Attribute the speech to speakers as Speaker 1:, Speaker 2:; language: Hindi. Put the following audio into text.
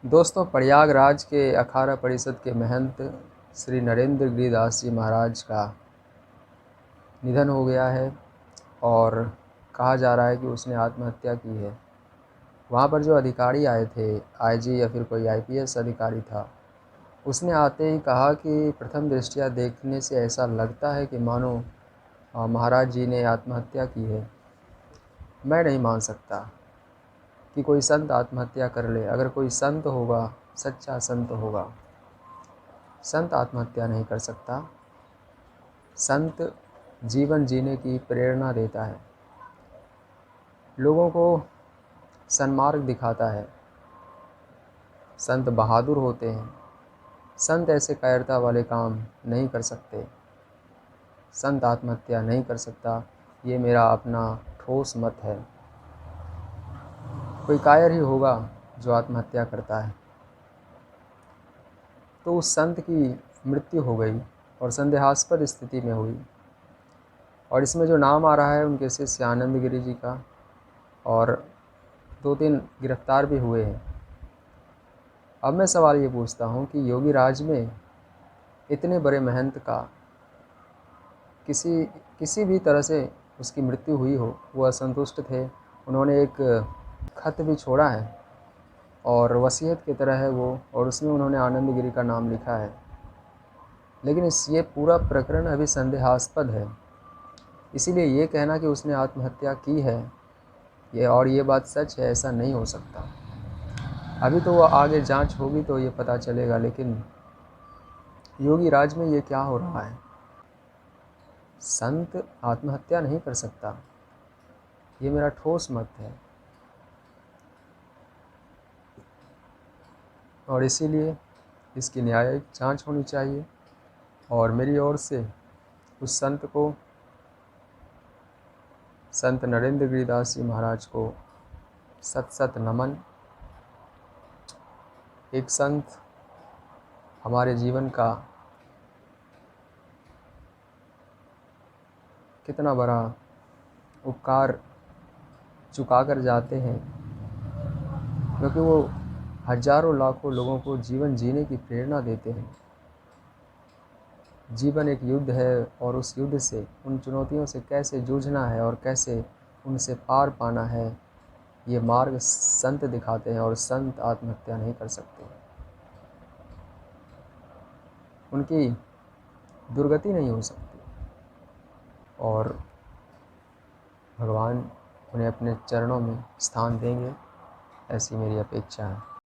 Speaker 1: दोस्तों, प्रयागराज के अखाड़ा परिषद के महंत श्री नरेंद्र गिरिदास जी महाराज का निधन हो गया है और कहा जा रहा है कि उसने आत्महत्या की है। वहाँ पर जो अधिकारी आए थे, आईजी या फिर कोई आईपीएस अधिकारी था, उसने आते ही कहा कि प्रथम दृष्टया देखने से ऐसा लगता है कि मानो महाराज जी ने आत्महत्या की है। मैं नहीं मान सकता कि कोई संत आत्महत्या कर ले। अगर कोई संत होगा, सच्चा संत होगा, संत आत्महत्या नहीं कर सकता। संत जीवन जीने की प्रेरणा देता है, लोगों को सन्मार्ग दिखाता है। संत बहादुर होते हैं। संत ऐसे कायरता वाले काम नहीं कर सकते। संत आत्महत्या नहीं कर सकता, ये मेरा अपना ठोस मत है। कोई कायर ही होगा जो आत्महत्या करता है। तो उस संत की मृत्यु हो गई और संदेहास्पद स्थिति में हुई। और इसमें जो नाम आ रहा है उनके शिष्य आनंद गिरी जी का, और 2-3 गिरफ्तार भी हुए हैं। अब मैं सवाल ये पूछता हूँ कि योगी राज में इतने बड़े महंत का किसी भी तरह से उसकी मृत्यु हुई हो, वो असंतुष्ट थे। उन्होंने एक खत भी छोड़ा है और वसीयत की तरह है वो, और उसमें उन्होंने आनंद गिरी का नाम लिखा है। लेकिन ये पूरा प्रकरण अभी संदेहास्पद है। इसीलिए ये कहना कि उसने आत्महत्या की है, ये बात सच है, ऐसा नहीं हो सकता। अभी तो वो आगे जांच होगी तो ये पता चलेगा। लेकिन योगी राज में ये क्या हो रहा है? संत आत्महत्या नहीं कर सकता, ये मेरा ठोस मत है। और इसीलिए इसकी न्यायिक जांच होनी चाहिए। और मेरी ओर से उस संत को, संत नरेंद्र गिरिदास जी महाराज को सत सत नमन। एक संत हमारे जीवन का कितना बड़ा उपकार चुका कर जाते हैं, क्योंकि वो हजारों लाखों लोगों को जीवन जीने की प्रेरणा देते हैं। जीवन एक युद्ध है और उस युद्ध से, उन चुनौतियों से कैसे जूझना है और कैसे उनसे पार पाना है, ये मार्ग संत दिखाते हैं। और संत आत्महत्या नहीं कर सकते, उनकी दुर्गति नहीं हो सकती, और भगवान उन्हें अपने चरणों में स्थान देंगे, ऐसी मेरी अपेक्षा है।